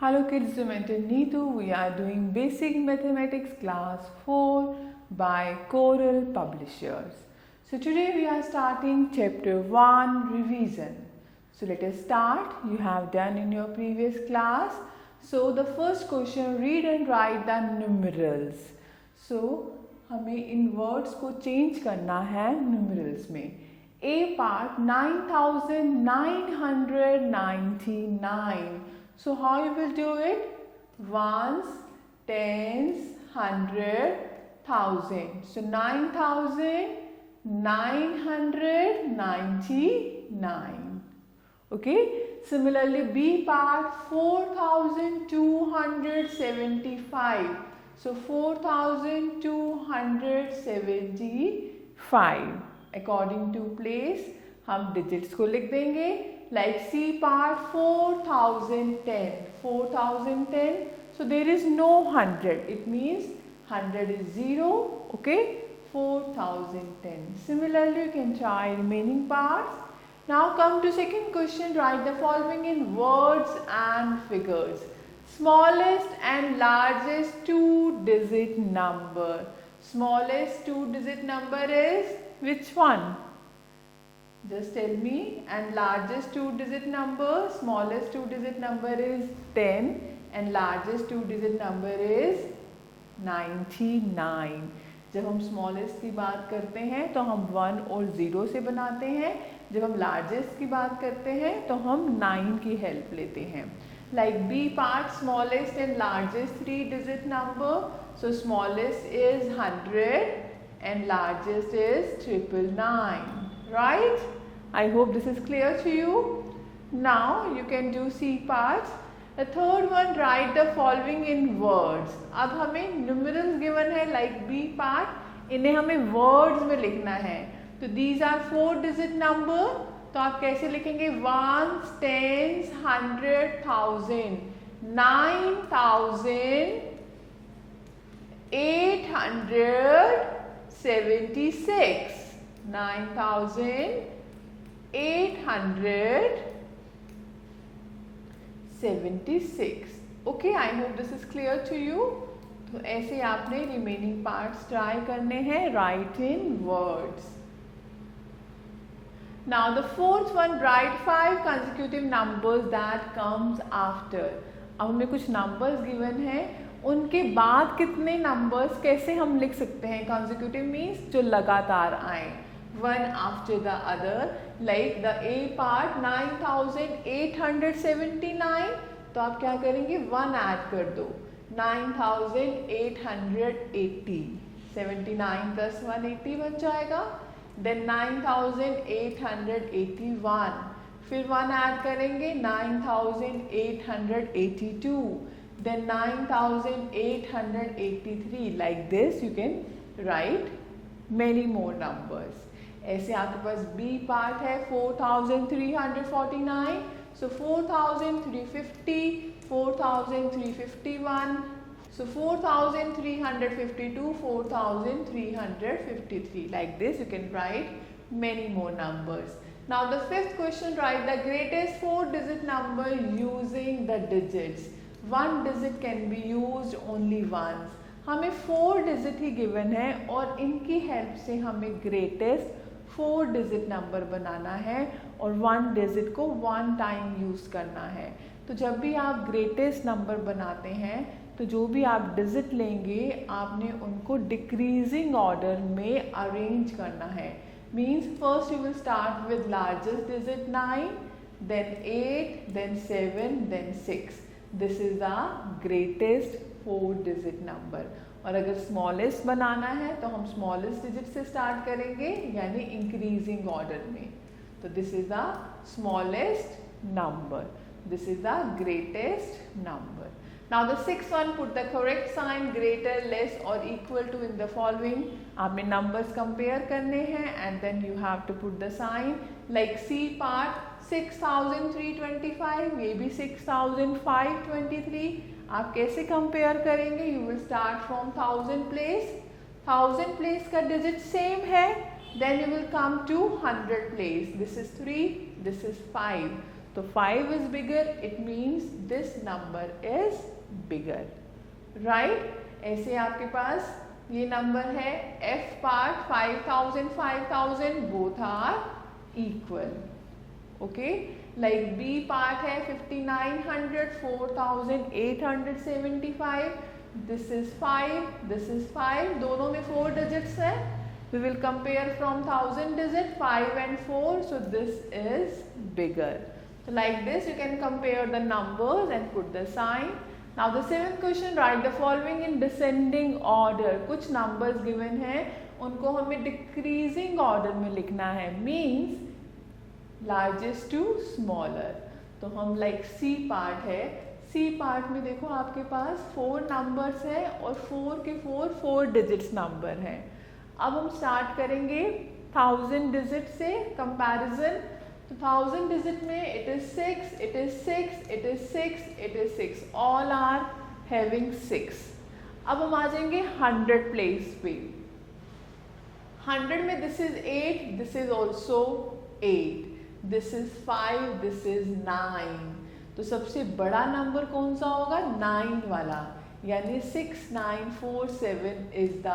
Hello kids, Mentor Neetu. We are doing Basic Mathematics Class 4 by Coral Publishers. So today we are starting Chapter 1 Revision. So let us start. You have done in your previous class. So the first question, read and write the numerals. So हमें इन words को change करना है numerals में. A part 9999. So how you will do it? Ones, tens, hundred, thousand. So 9999. Okay. Similarly, B part 4275. So 4275. According to place, हम digits को लिख देंगे. Like C part 4010. So there is no 100. It means 100 is 0. Okay. 4010. Similarly, you can try remaining parts. Now come to second question. Write the following in words and figures. Smallest and largest two-digit number. Smallest two-digit number is which one? Just tell me. And largest two-digit number, smallest two-digit number is 10 and largest two-digit number is 99. जब हम smallest की बात करते हैं तो हम 1 और 0 से बनाते हैं. जब हम largest की बात करते हैं तो हम 9 की help लेते हैं. Like B part, smallest and largest three-digit number. So smallest is 100 and largest is 999. Right? I hope this is clear to you. Now you can do C parts. The third one, write the following in words. अब हमें numerals given है like B part. इन्हें हमें words में लिखना है. तो these are 4-digit number. तो आप कैसे लिखेंगे? Ones, tens, 100, 1000. 9876. 9876. Okay, I hope this is clear to you. तो ऐसे आपने remaining parts try करने हैं. Write in words. Now the fourth one, write 5 consecutive numbers that comes after. अब हमें कुछ numbers given हैं. उनके बाद कितने numbers कैसे हम लिख सकते हैं? Consecutive means जो लगातार आए. One after the other, like the A part 9879. तो आप क्या करेंगे? 1 ऐड कर दो. 9880. 79 plus 180 बन जाएगा. Then 9881. फिर 1 ऐड करेंगे. 9882. Then 9883. Like this you can write many more numbers. ऐसे आपके पास B part है 4349. So 4350, 4351. So 4352, 4353. Like this you can write many more numbers. Now the fifth question, write the greatest 4-digit number using the digits. One digit can be used only once. हमें 4 digit ही given है और इनकी help से हमें greatest 4-digit number बनाना है और 1 digit को 1 time use करना है. तो जब भी आप greatest number बनाते हैं तो जो भी आप digit लेंगे आपने उनको decreasing order में arrange करना है. Means first you will start with largest digit 9, then 8, then 7, then 6. This is the greatest 4-digit number. और अगर smallest बनाना है तो हम smallest digit से start करेंगे यानी increasing order में. तो this is the smallest number. This is the greatest number. Now the sixth one, put the correct sign greater, less or equal to in the following. आपने numbers compare करने हैं and then you have to put the sign. Like C part 6325, maybe 6523. आप कैसे compare करेंगे? You will start from 1000 place. 1000 place का digit same है. Then you will come to 100 place. This is 3, this is 5. तो 5 is bigger, it means this number is bigger, right? ऐसे आपके पास ये number है F part 5000 5000 both are equal, okay? Like B part है 5900 4875, this is 5, this is 5, दोनों में 4 digits है. We will compare from 1000 digit 5 and 4, so this is bigger. So like this you can compare the numbers and put the sign. Now the 7th question, write the following in descending order. कुछ numbers given हैं, उनको हमें decreasing order में लिखना है, means largest to smaller. तो हम like C part है, C part में देखो आपके पास 4 numbers हैं और 4 के 4 digits number हैं. अब हम स्टार्ट करेंगे 1000 डिजिट से कंपैरिजन. तो 1000 डिजिट में it is 6, it is 6, it is 6, it is 6, all are having 6. अब हम आ जाएंगे 100 प्लेस पे. 100 में this is 8, this is also 8, this is 5, this is 9. तो सबसे बड़ा नंबर कौन सा होगा? 9 वाला, यानी 6947 is the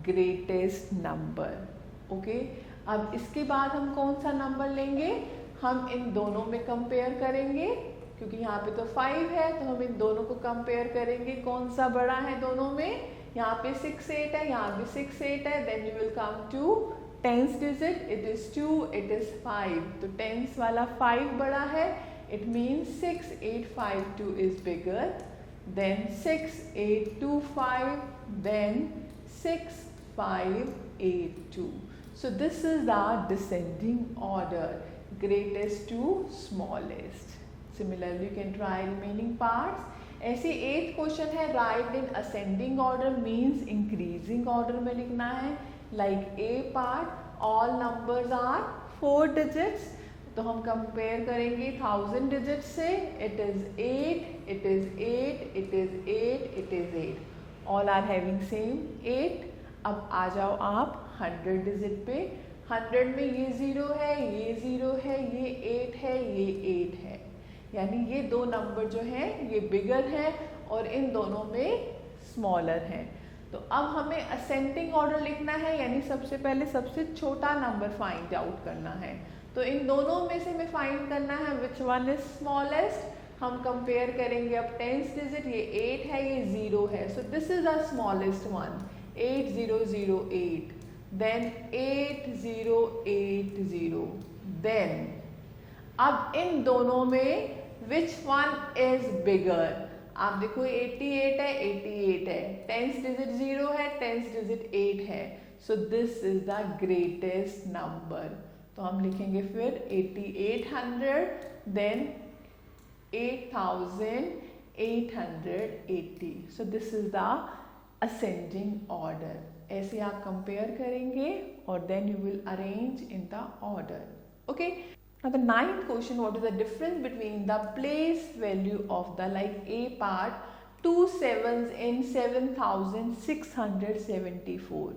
greatest number. Okay, अब इसके बाद हम कौन सा नंबर लेंगे? हम इन दोनों में कंपेयर करेंगे, क्योंकि यहाँ पे तो 5 है तो हम इन दोनों को कंपेयर करेंगे. कौन सा बड़ा है दोनों में? यहाँ पे 6 8 है, यहाँ भी 6 8 है. Then you will come to tens digit, it is 2, it is 5. तो टेंस वाला 5 बड़ा है, it means 6852 is bigger than 6825 then 6582. So this is the descending order, greatest to smallest. Similarly you can try remaining parts. ऐसे 8th question है, write in ascending order means increasing order में लिखना है. Like A part, all numbers are 4 digits. तो हम compare करेंगे 1000 digits से. It is 8, it is 8, it is 8, it is 8. All are having same 8. अब आ जाओ आप 100 डिजिट पे. 100 में ये 0 है, ये 0 है, ये 8 है, ये 8 है, यानी ये दो नंबर जो हैं ये बिगर है और इन दोनों में स्मॉलर है. तो अब हमें असेंडिंग ऑर्डर लिखना है, यानी सबसे पहले सबसे छोटा नंबर फाइंड आउट करना है. तो इन दोनों में से हमें फाइंड करना है विच वन इज स्मॉलेस्ट. हम कंपेयर करेंगे अब टेंस डिजिट, ये 8 है, ये 0 है. So this is the smallest one, 8008, then 8080. Then अब इन दोनों में विच वन इज बिगर? आप देखो 88 है, 88 है, टेंस डिजिट 0 है, टेंस डिजिट 8 है. So this is the greatest number. तो हम लिखेंगे फिर 8800 then 8880. So this is the ascending order. ऐसे आप कंपेयर करेंगे और then you will arrange in the order. Okay, now the 9th question, what is the difference between the place value of the like A part 2 sevens in 7674.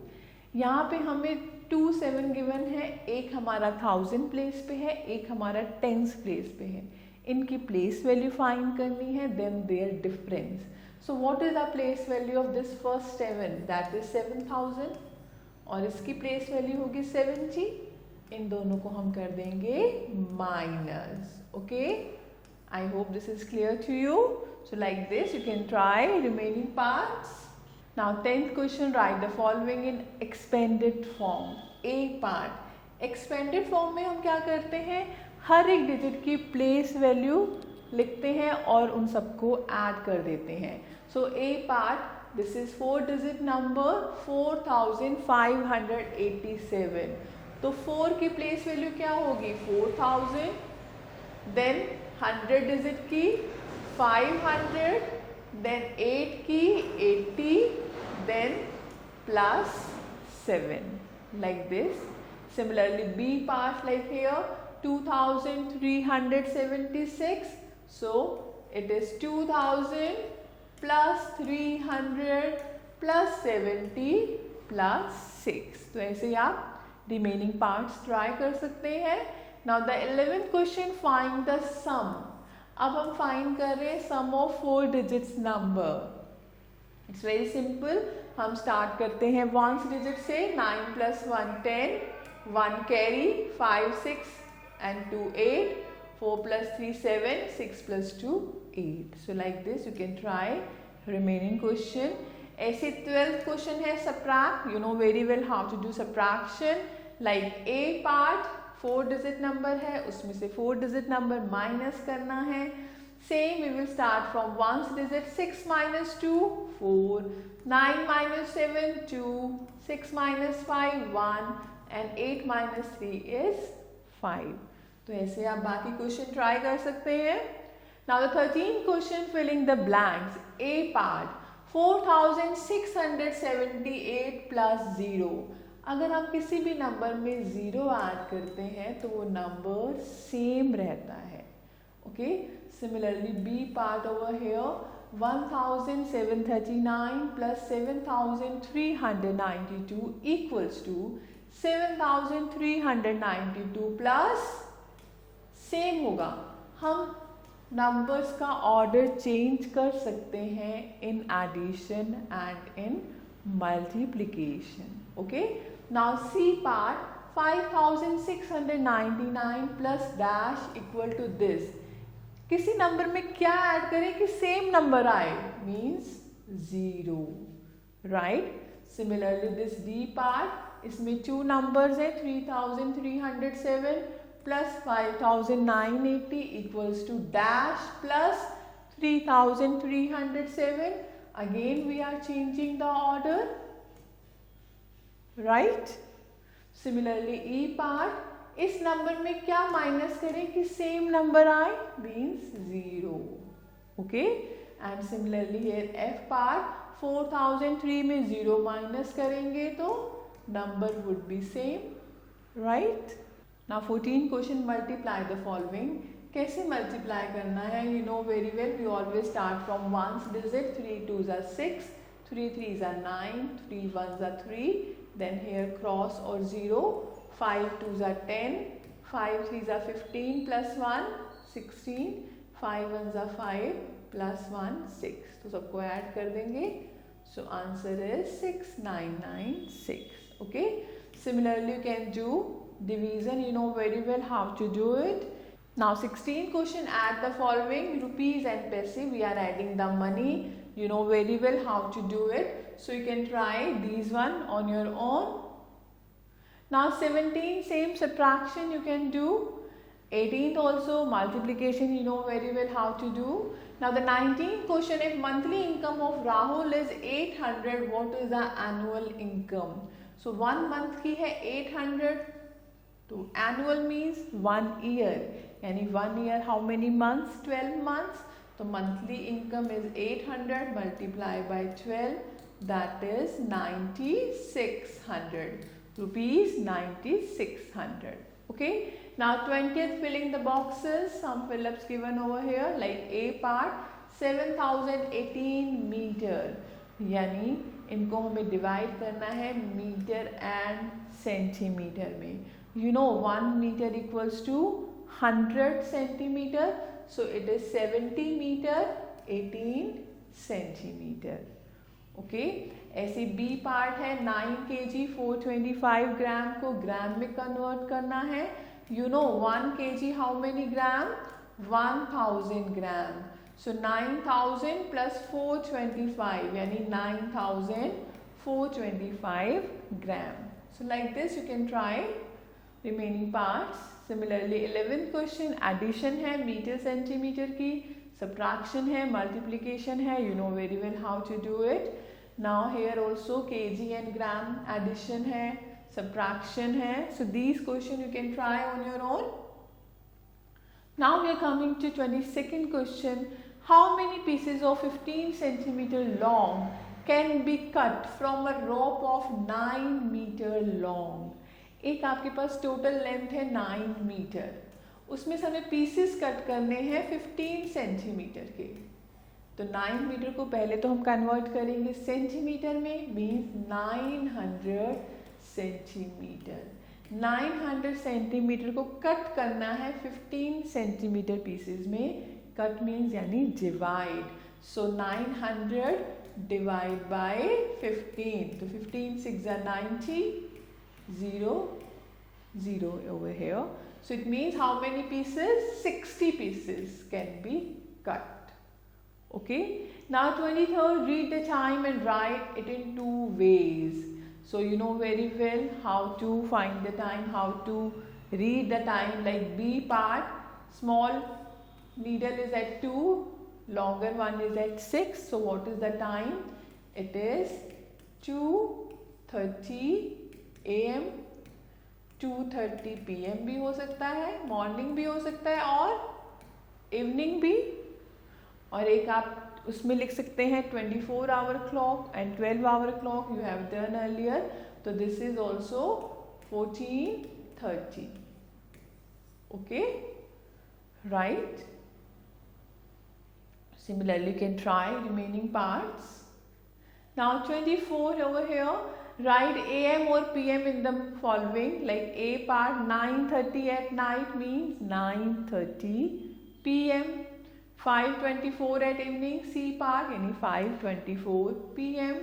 यहाँ पे हमें 2 7 given है, एक हमारा 1000 प्लेस पे है, एक हमारा टेंस प्लेस पे है. इनकी प्लेस वैल्यू फाइंड करनी है, then their difference. So what is the place value of this first 7? That is 7000 और इसकी place value होगी 70. इन दोनों को हम कर देंगे minus. Okay, I hope this is clear to you. So like this you can try remaining parts. Now 10th question, write the following in expanded form. A part, expanded form में हम क्या करते हैं? हर एक डिजिट की place value लिखते हैं और उन सबको ऐड कर देते हैं. सो A part, this is 4 digit number 4587. तो 4 की प्लेस वैल्यू क्या होगी? 4000. देन 100 डिजिट की 500, देन 8 की 80, then plus 7, like this. Similarly B part, like here 2376. So it is 2000 plus 300 plus 70 plus 6. तो ऐसे आप रिमेनिंग पार्ट्स ट्राई कर सकते हैं. Now the 11th question, find the sum. अब हम फाइंड कर रहे हैं sum of 4 digits number. It's very simple. हम स्टार्ट करते हैं वंस डिजिट से। 9 + 1 10, 1 carry, 5 6 and 2 8, 4 + 3 7, 6 + 2 8. So like this you can try remaining question. ऐसे 12th क्वेश्चन है subtract. You know very well how to do subtraction. Like A part 4 digit number है, उसमें से 4 digit number minus करना है। Same we will start from ones digit. 6 - 2 4, 9 - 7 2, 6 - 5 1 and 8 - 3 is 5. तो ऐसे आप बाकी क्वेश्चन ट्राई कर सकते हैं। Now the 13th question, filling the blanks. A part 4678 + 0। अगर हम किसी भी नंबर में 0 ऐड करते हैं तो वो नंबर सेम रहता है। Okay, similarly B part over here 1739 + 7392 equals to 7392 plus, same होगा। हम नंबर्स का ऑर्डर चेंज कर सकते हैं in addition and in multiplication. Okay, now C part 5699 plus dash equal to this. किसी नंबर में क्या ऐड करें कि सेम नंबर आए, means 0, right. Similarly this D part, इसमें 2 नंबर्स है 3307 plus 5980 equals to dash plus 3307। Again we are changing the order, right. Similarly E part, इस नंबर में क्या माइनस करें कि सेम नंबर आए, means 0। Okay, and similarly here F part 4003 में 0 माइनस करेंगे तो number would be same, right. Now 14 question, multiply the following. कैसे मल्टीप्लाई करना है, you know very well. We always start from ones digit. 3 2s are 6, 3 3s are 9, 3 1s are 3, then here cross or 0, 5 2s are 10, 5 3s are 15 plus 1 16, 5 1s are 5 plus 1 6। तो सबको add कर देंगे, so answer is 6996। okay, similarly you can do division, you know very well how to do it. Now 16 question, add the following rupees and paise. We are adding the money, you know very well how to do it, so you can try these one on your own. Now 17, same subtraction you can do. 18th also multiplication, you know very well how to do. Now the 19th question, if monthly income of Rahul is 800, what is the annual income? So 1 month की है 800, तो annual means 1 year, यानी 1 year how many months? 12 months. तो monthly income is 800 multiplied by 12, that is 9600 rupees, 9600. Okay, now 20th, filling the boxes. Some fill-ups given over here, like A part 7018 meter, यानी इनको हमें divide करना है metre and centimetre में। You know 1 meter equals to 100 centimeter, so it is 70 meter 18 centimeter. Okay, ऐसे B part है 9 kg 425 ग्राम को ग्राम में कन्वर्ट करना है। You know 1 kg how many gram? 1000 gram. So 9000 plus 425, यानी 9425 gram. So like this you can try remaining parts. Similarly 11th question, addition है metre centimetre की, subtraction है, multiplication है, you know very well how to do it. Now here also kg and gram addition है, subtraction है, so these question you can try on your own. Now we are coming to 22nd question, how many pieces of 15 centimeter long can be cut from a rope of 9 meter long? एक आपके पास total length है 9 metre, उसमें से हमें pieces cut करने हैं 15 centimetre के। तो 9 मीटर को पहले तो हम कन्वर्ट करेंगे सेंटीमीटर में, मीन्स 900 सेंटीमीटर। 900 सेंटीमीटर को कट करना है 15 सेंटीमीटर पीसेस में. कट मीन्स यानी डिवाइड. So 900 divide by 15. तो 15 6 are 90. 0 0 over here. So it means how many pieces? 60 pieces can be cut. Okay. Now 23rd, read the time and write it in 2 ways. So you know very well how to find the time, how to read the time. Like B part, small needle is at 2, longer one is at 6. So what is the time? It is 2:30 AM. 2:30 PM भी हो सकता है, morning भी हो सकता है और evening भी. और एक आप उसमें लिख सकते हैं 24 hour clock and 12 hour clock you have done earlier. तो this is also 14:30. Okay, right. Similarly, you can try remaining parts. Now 24 over here, write AM or PM in the following. Like A part 9:30 at night means 9:30 PM. 5:24 at evening. C part yani 5:24 PM.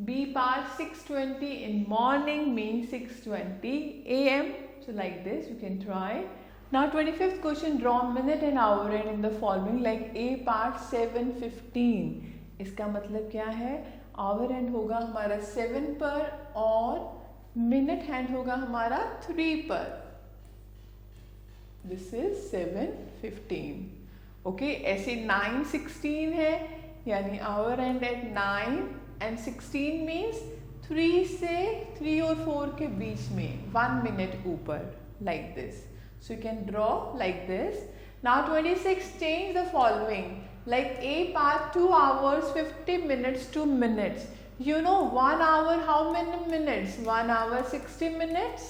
B part 6:20 in morning means 6:20 AM. So like this you can try. Now 25th question, draw minute and hour end in the following. Like A part 7:15. इसका मतलब क्या है? Our and होगा हमारा 7 पर और minute hand होगा हमारा 3 पर. This is 7:15. ओके, ऐसे 9:16 है यानी hour and at 9 and 16 means 3 से 3 और 4 के बीच में 1 मिनट ऊपर. Like this. So you can draw like this. Now 26, change the following. Like A part 2 hours 50 minutes to minutes. You know 1 hour how many minutes? 1 hour 60 minutes.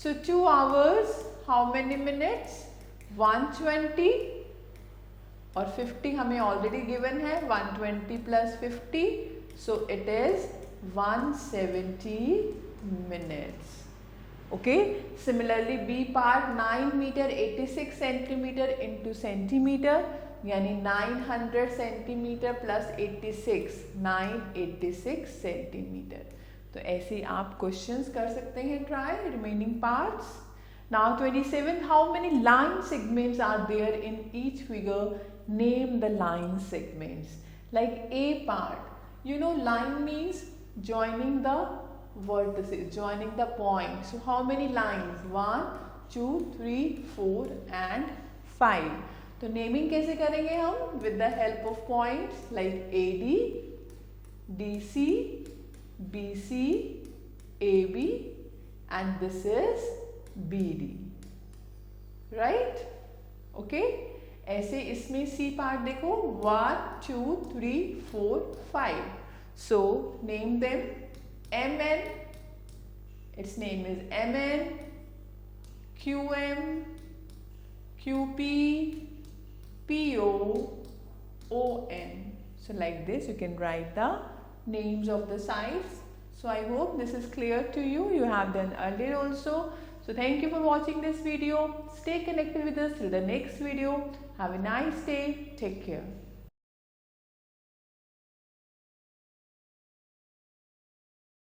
So 2 hours how many minutes? 120. और 50 हमें already given है. 120 plus 50. So it is 170 minutes. Okay, similarly B part 9 meter 86 centimeter into centimeter यानी 900 centimeter plus 86 986 centimeter. तो ऐसे आप questions कर सकते हैं. Try remaining parts. Now 27, how many line segments are there in each figure? Name the line segments. Like A part, you know line means joining the vertices, joining the point. So how many lines? 1 2 3 4 and 5. तो naming कैसे करेंगे हम? with the help of points like AD, DC, BC, AB and this is BD. right? okay, ऐसे इसमें C part देखो 1 2 3 4 5. so name them. MN, its name is MN, QM, QP, PO, ON. So like this you can write the names of the sites. So I hope this is clear to you. You have done earlier also. So thank you for watching this video. Stay connected with us till the next video. Have a nice day. Take care.